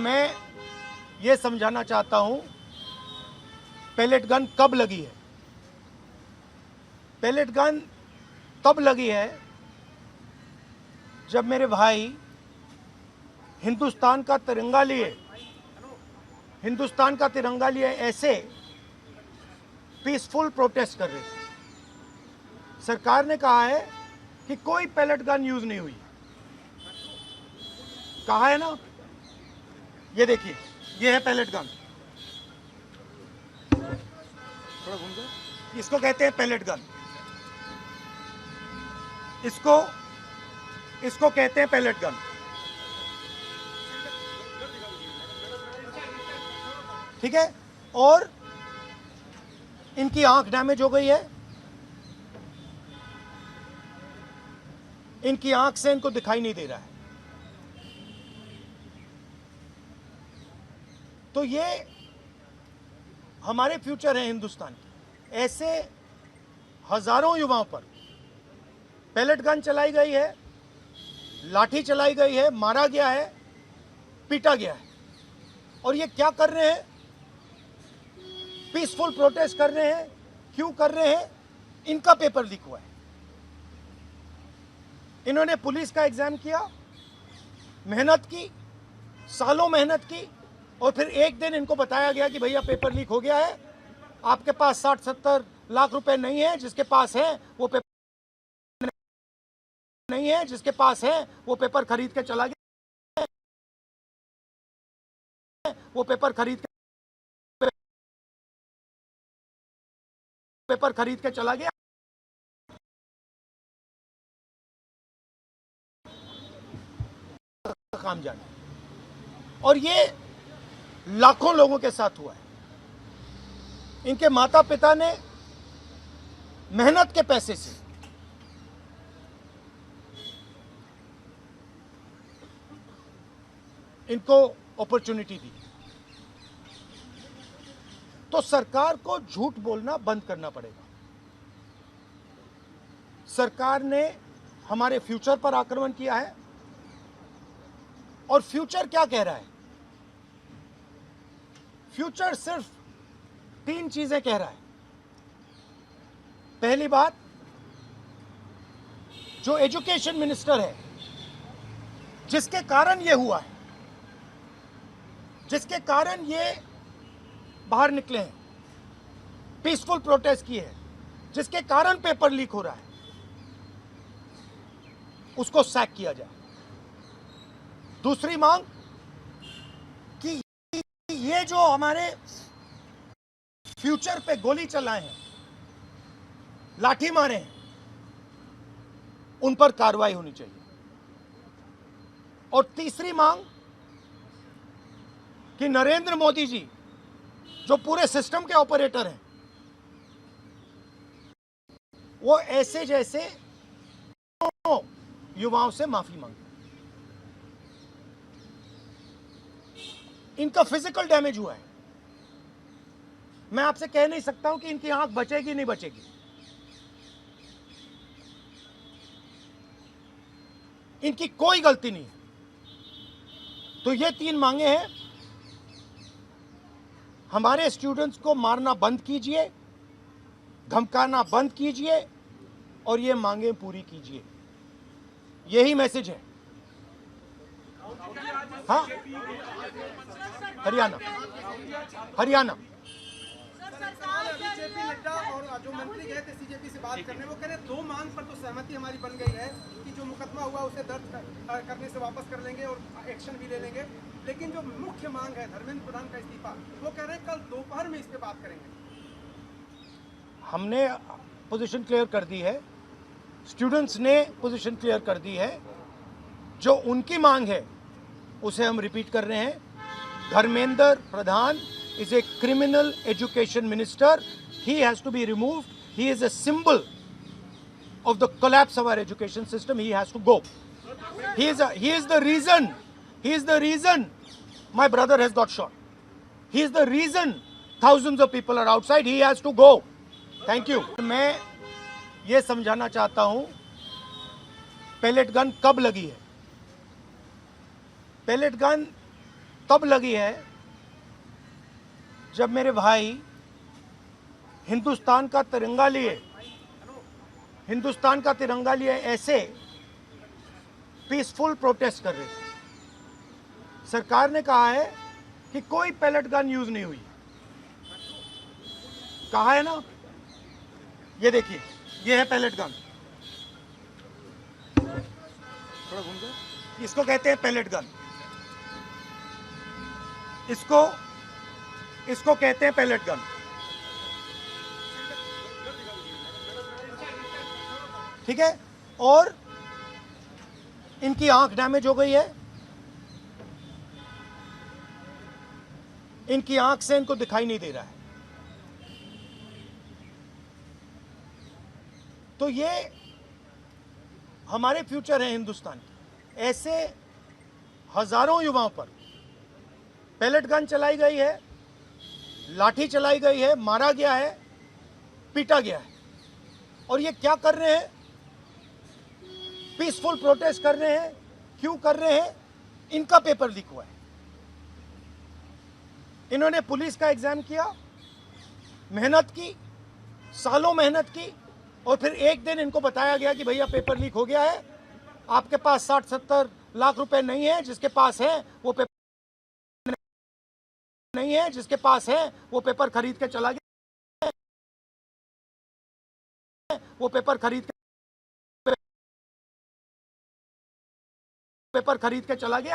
मैं ये समझाना चाहता हूं पैलेट गन कब लगी है। पैलेट गन तब लगी है जब मेरे भाई हिंदुस्तान का तिरंगा लिए ऐसे पीसफुल प्रोटेस्ट कर रहे थे। सरकार ने कहा है कि कोई पैलेट गन यूज नहीं हुई, कहा है ना। ये देखिए, ये है पैलेट गन, थोड़ा घूम जाओ। इसको कहते हैं पैलेट गन, इसको कहते हैं पैलेट गन। ठीक है, और इनकी आंख डैमेज हो गई है, इनकी आंख से इनको दिखाई नहीं दे रहा है। तो ये हमारे फ्यूचर है हिंदुस्तान के। ऐसे हजारों युवाओं पर पैलेट गन चलाई गई है, लाठी चलाई गई है, मारा गया है, पीटा गया है। और ये क्या कर रहे हैं? पीसफुल प्रोटेस्ट कर रहे हैं। क्यों कर रहे हैं? इनका पेपर लीक हुआ है। इन्होंने पुलिस का एग्जाम किया, मेहनत की, सालों मेहनत की, और फिर एक दिन इनको बताया गया कि भैया पेपर लीक हो गया है, आपके पास 60-70 लाख रुपए नहीं है, जिसके पास है वो पेपर नहीं है, जिसके पास है वो पेपर खरीद के चला गया, वो पेपर खरीद के चला गया। काम जाने, और ये लाखों लोगों के साथ हुआ है। इनके माता पिता ने मेहनत के पैसे से इनको अपॉर्चुनिटी दी। तो सरकार को झूठ बोलना बंद करना पड़ेगा। सरकार ने हमारे फ्यूचर पर आक्रमण किया है, और फ्यूचर क्या कह रहा है? फ्यूचर सिर्फ 3 चीजें कह रहा है। पहली बात, जो एजुकेशन मिनिस्टर है, जिसके कारण ये हुआ है, जिसके कारण ये बाहर निकले हैं, पीसफुल प्रोटेस्ट किए हैं, जिसके कारण पेपर लीक हो रहा है, उसको सैक किया जाए। दूसरी मांग कि ये जो हमारे फ्यूचर पे गोली चलाए हैं, लाठी मारे हैं, उन पर कार्रवाई होनी चाहिए। और तीसरी मांग कि नरेंद्र मोदी जी, जो पूरे सिस्टम के ऑपरेटर हैं, वो ऐसे जैसे युवाओं से माफी मांगे। इनका फिजिकल डैमेज हुआ है। मैं आपसे कह नहीं सकता हूं कि इनकी आंख बचेगी नहीं बचेगी। इनकी कोई गलती नहीं है। तो ये 3 मांगे हैं। हमारे स्टूडेंट्स को मारना बंद कीजिए, धमकाना बंद कीजिए, और ये मांगे पूरी कीजिए। यही मैसेज है। हाँ, हरियाणा बीजेपी नेता और जो मंत्री गए थे सीजेपी से बात करने, वो कह रहे 2 मांग पर तो सहमति हमारी बन गई है कि जो मुकदमा हुआ उसे दर्ज करने से वापस कर लेंगे और एक्शन भी ले लेंगे। लेकिन जो मुख्य मांग है धर्मेंद्र प्रधान का इस्तीफा, वो कह रहे हैं कल दोपहर में इस पे बात करेंगे। हमने पोजीशन क्लियर कर दी है, स्टूडेंट्स ने पोजीशन क्लियर कर दी है। जो उनकी मांग है उसे हम रिपीट कर रहे हैं। Dharmendra Pradhan is a criminal education minister. He has to be removed. He is a symbol of the collapse of our education system. He has to go. He is the reason my brother has got shot. He is the reason thousands of people are outside. He has to go. Thank you. मैं ये समझाना चाहता हूं pellet gun कब लगी है। Pellet gun तब लगी है जब मेरे भाई हिंदुस्तान का तिरंगा लिए ऐसे पीसफुल प्रोटेस्ट कर रहे थे। सरकार ने कहा है कि कोई पैलेट गन यूज नहीं हुई, कहा है ना। ये देखिए, ये है पैलेट गन, थोड़ा घूम जाए। इसको कहते हैं पैलेट गन, इसको कहते हैं पैलेट गन। ठीक है, और इनकी आंख डैमेज हो गई है, इनकी आंख से इनको दिखाई नहीं दे रहा है। तो ये हमारे फ्यूचर है हिंदुस्तान के। ऐसे हजारों युवाओं पर पैलेट गन चलाई गई है, लाठी चलाई गई है, मारा गया है, पीटा गया है। और ये क्या कर रहे हैं? पीसफुल प्रोटेस्ट कर रहे हैं। क्यों कर रहे हैं? इनका पेपर लीक हुआ है। इन्होंने पुलिस का एग्जाम किया, मेहनत की, सालों मेहनत की, और फिर एक दिन इनको बताया गया कि भैया पेपर लीक हो गया है, आपके पास 60-70 लाख रुपए नहीं है, जिसके पास है वो पेपर नहीं है, जिसके पास है वो पेपर खरीद के चला गया, वो पेपर खरीद के चला गया।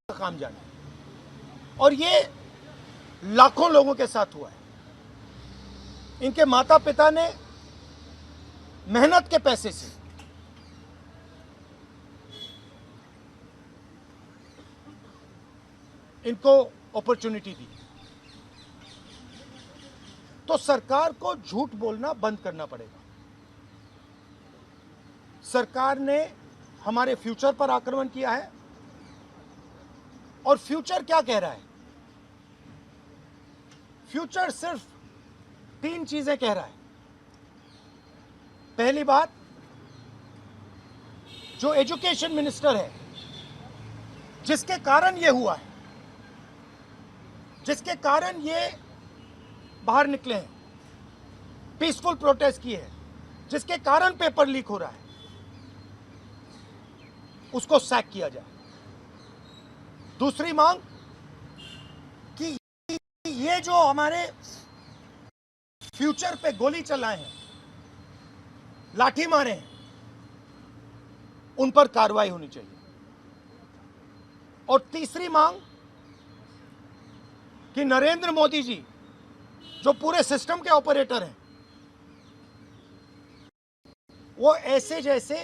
काम जाने, और ये लाखों लोगों के साथ हुआ है। इनके माता पिता ने मेहनत के पैसे से इनको अपॉर्चुनिटी दी। तो सरकार को झूठ बोलना बंद करना पड़ेगा। सरकार ने हमारे फ्यूचर पर आक्रमण किया है, और फ्यूचर क्या कह रहा है? फ्यूचर सिर्फ 3 चीजें कह रहा है। पहली बात, जो एजुकेशन मिनिस्टर है, जिसके कारण ये हुआ है, जिसके कारण ये बाहर निकले हैं, पीसफुल प्रोटेस्ट किए हैं, जिसके कारण पेपर लीक हो रहा है, उसको सैक किया जाए। दूसरी मांग कि ये जो हमारे फ्यूचर पे गोली चलाए हैं, लाठी मारे हैं, उन पर कार्रवाई होनी चाहिए। और तीसरी मांग कि नरेंद्र मोदी जी, जो पूरे सिस्टम के ऑपरेटर हैं, वो ऐसे जैसे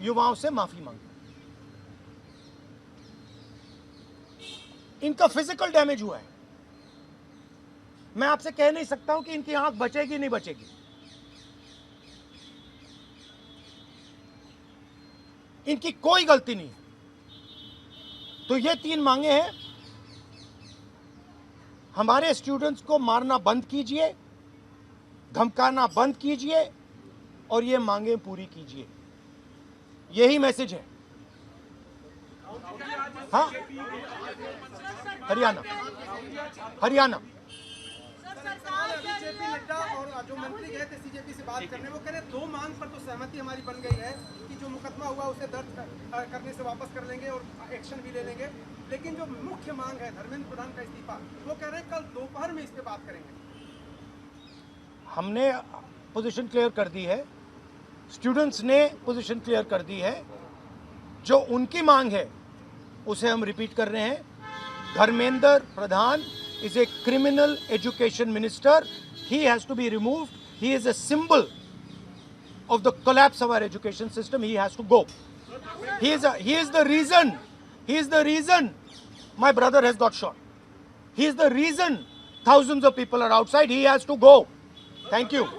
युवाओं से माफी मांगे। इनका फिजिकल डैमेज हुआ है। मैं आपसे कह नहीं सकता हूं कि इनकी आंख बचेगी नहीं बचेगी। इनकी कोई गलती नहीं। तो ये 3 मांगे हैं। हमारे स्टूडेंट्स को मारना बंद कीजिए, धमकाना बंद कीजिए, और ये मांगे पूरी कीजिए। यही मैसेज है। हाँ, हरियाणा जेपी नड्डा और जो मंत्री गए थे सीजेपी से बात करने, वो कह रहे 2 मांग पर तो सहमति हमारी बन गई है कि जो मुकदमा हुआ उसे दर्ज करने से वापस कर लेंगे और एक्शन भी ले लेंगे। लेकिन जो मुख्य मांग है धर्मेंद्र प्रधान का इस्तीफा, वो कह रहे हैं कल दोपहर में इस पे बात करेंगे। हमने पोजीशन क्लियर कर दी है, स्टूडेंट्स ने पोजीशन क्लियर कर दी है। जो उनकी मांग है उसे हम रिपीट कर रहे हैं। Dharmendra Pradhan is a criminal education minister. He has to be removed. He is a symbol of the collapse of our education system. He has to go. He is the reason my brother has got shot. He is the reason thousands of people are outside. He has to go. Thank you.